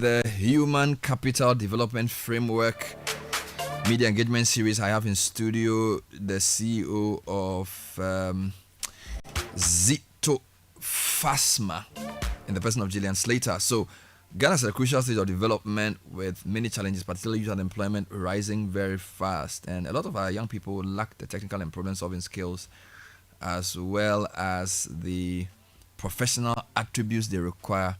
The Human Capital Development Framework Media Engagement Series. I have in studio the CEO of Zito Fasma in the person of Gillian Slater. So Ghana is at a crucial stage of development with many challenges, particularly youth unemployment rising very fast. And a lot of our young people lack the technical and problem-solving skills as well as the professional attributes they require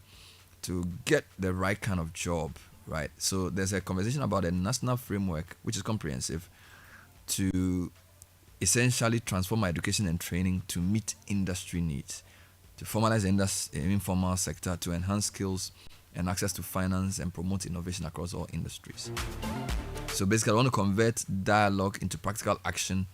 to get the right kind of job, right? So there's a conversation about a national framework, which is comprehensive, to essentially transform our education and training to meet industry needs, to formalize the informal sector, to enhance skills and access to finance and promote innovation across all industries. So basically, I want to convert dialogue into practical action,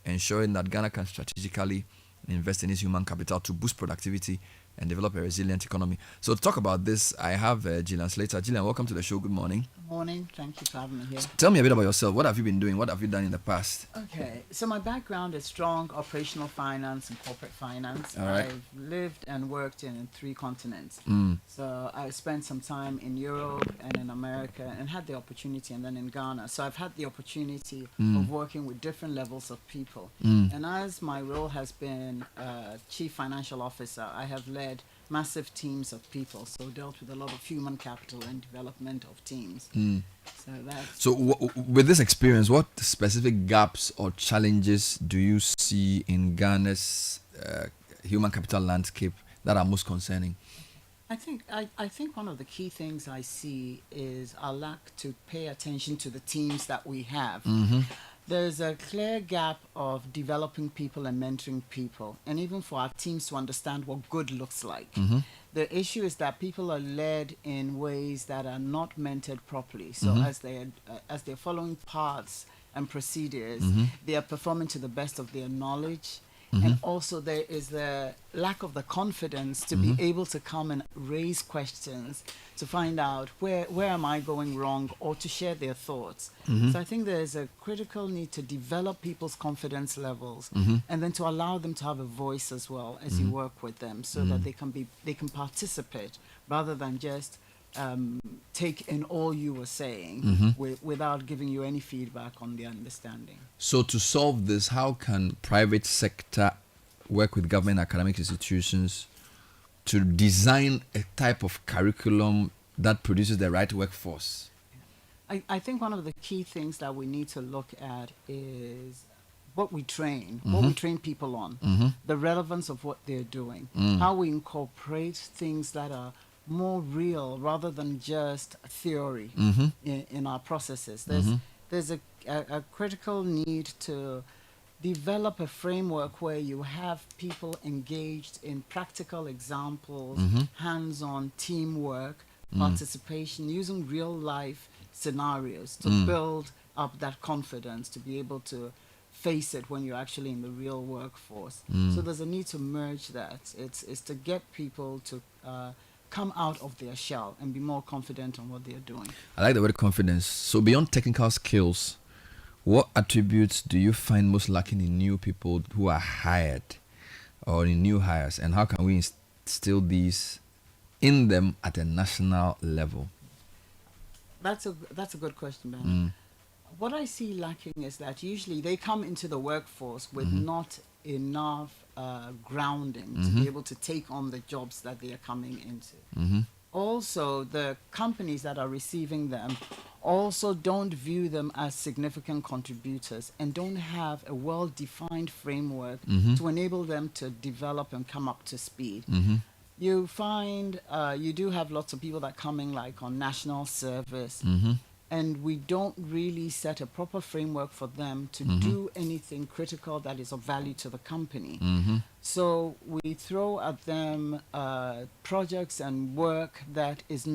ensuring that Ghana can strategically invest in its human capital to boost productivity and develop a resilient economy. So to talk about this, I have Gillian Slater. Gillian, welcome to the show. Good morning. Good morning. Thank you for having me here. Tell me a bit about yourself. What have you been doing? What have you done in the past? Okay, so my background is strong operational finance and corporate finance. All right. I've lived and worked in 3 continents. Mm. So I spent some time in Europe and in America and had the opportunity, and then in Ghana. So I've had the opportunity of working with different levels of people. And as my role has been Chief Financial Officer, I have led massive teams of people, so dealt with a lot of human capital and development of teams. So that's with this experience, what specific gaps or challenges do you see in Ghana's human capital landscape that are most concerning? I think one of the key things I see is our lack to pay attention to the teams that we have. There's a clear gap of developing people and mentoring people, and even for our teams to understand what good looks like. The issue is that people are led in ways that are not mentored properly. So as they're following paths and procedures, they are performing to the best of their knowledge. And also there is the lack of the confidence to be able to come and raise questions to find out where am I going wrong, or to share their thoughts. So I think there's a critical need to develop people's confidence levels, and then to allow them to have a voice as well as you work with them, so that they can participate rather than just take in all you were saying without giving you any feedback on the understanding. So to solve this, how can private sector work with government academic institutions to design a type of curriculum that produces the right workforce? I think one of the key things that we need to look at is what we train, what we train people on, the relevance of what they're doing, how we incorporate things that are more real rather than just theory in our processes. There's a critical need to develop a framework where you have people engaged in practical examples, hands-on teamwork, participation, using real-life scenarios to build up that confidence to be able to face it when you're actually in the real workforce. So there's a need to merge that. It's to get people to come out of their shell and be more confident on what they're doing. I like the word confidence. So beyond technical skills, what attributes do you find most lacking in new people who are hired or in new hires, and how can we instill these in them at a national level? That's a good question, Ben. What I see lacking is that usually they come into the workforce with not enough grounding to be able to take on the jobs that they are coming into. Also, the companies that are receiving them also don't view them as significant contributors and don't have a well-defined framework to enable them to develop and come up to speed. You find you do have lots of people that come in like on national service, and we don't really set a proper framework for them to do anything critical that is of value to the company. So we throw at them projects and work that is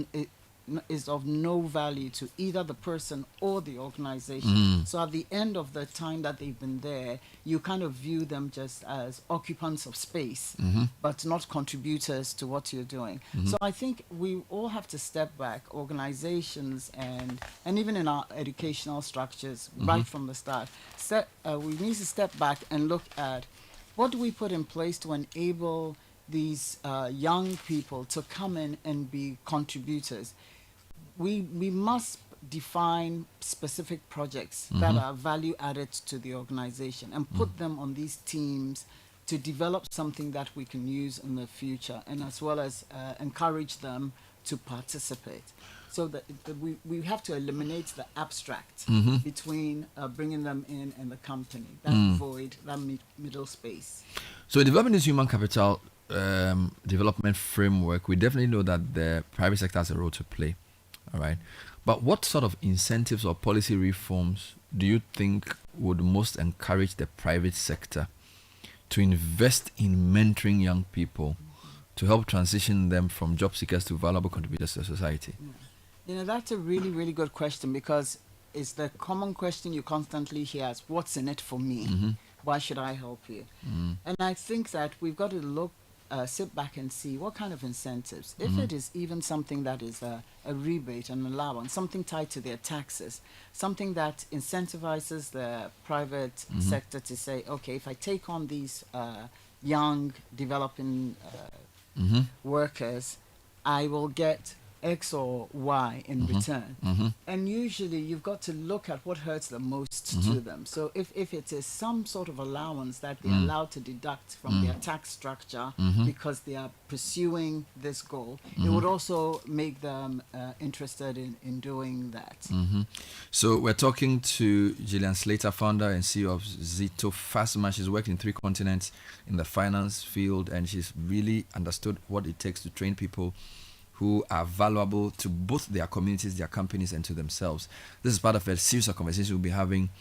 of no value to either the person or the organization. So at the end of the time that they've been there, you kind of view them just as occupants of space, but not contributors to what you're doing. So I think we all have to step back, organizations and even in our educational structures, right from the start. We need to step back and look at what do we put in place to enable these young people to come in and be contributors. we must define specific projects that are value added to the organization and put them on these teams to develop something that we can use in the future, and as well as encourage them to participate. So that we have to eliminate the abstract between bringing them in and the company, that void, that middle space. So developing this human capital development framework, we definitely know that the private sector has a role to play. All right. But what sort of incentives or policy reforms do you think would most encourage the private sector to invest in mentoring young people to help transition them from job seekers to valuable contributors to society? You know, that's a really, really good question, because it's the common question you constantly hear is, what's in it for me? Why should I help you? And I think that we've got to sit back and see what kind of incentives. If it is even something that is a rebate, an allowance, something tied to their taxes, something that incentivizes the private sector to say, okay, if I take on these young, developing workers, I will get X or Y in return. And usually you've got to look at what hurts the most to them. So if it is some sort of allowance that they're allowed to deduct from their tax structure because they are pursuing this goal, it would also make them interested in doing that. So we're talking to Gillian Slater, founder and CEO of Zito Fasma. She's worked in 3 continents in the finance field, and she's really understood what it takes to train people who are valuable to both their communities, their companies, and to themselves. This is part of a series of conversations we'll be having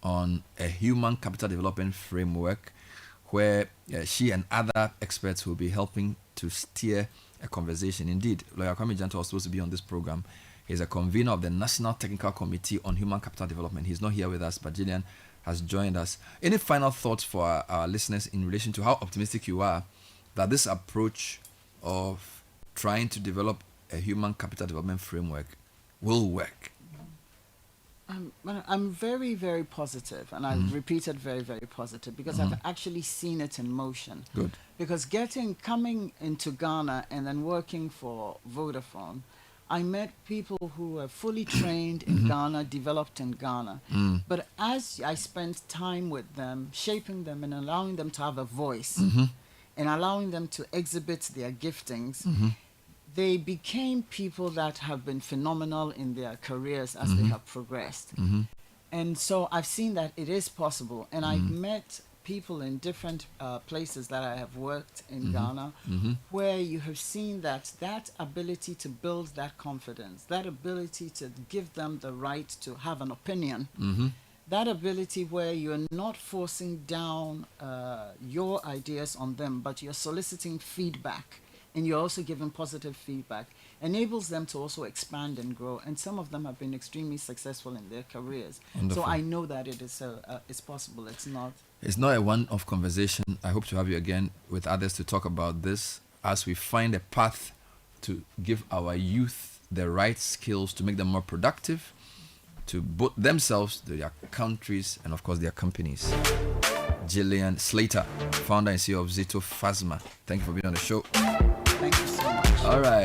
on a human capital development framework, where she and other experts will be helping to steer a conversation. Indeed, Lawyer Kwame Janto was supposed to be on this program. He's a convener of the National Technical Committee on Human Capital Development. He's not here with us, but Gillian has joined us. Any final thoughts for our listeners in relation to how optimistic you are that this approach of trying to develop a human capital development framework will work? I'm very, very positive, and I've repeated very, very positive, because I've actually seen it in motion. Good. Because coming into Ghana and then working for Vodafone, I met people who were fully trained in Ghana, developed in Ghana. But as I spent time with them, shaping them and allowing them to have a voice and allowing them to exhibit their giftings, they became people that have been phenomenal in their careers as they have progressed. And so I've seen that it is possible. And I've met people in different places that I have worked in Ghana, where you have seen that ability to build that confidence, that ability to give them the right to have an opinion, that ability where you're not forcing down your ideas on them, but you're soliciting feedback, and you're also giving positive feedback, enables them to also expand and grow. And some of them have been extremely successful in their careers. Wonderful. So I know that it's possible. It's not a one-off conversation. I hope to have you again with others to talk about this as we find a path to give our youth the right skills to make them more productive, to both themselves, their countries, and of course their companies. Gillian Slater, founder and CEO of Zito Fasma. Thank you for being on the show. Thank you so much. All right.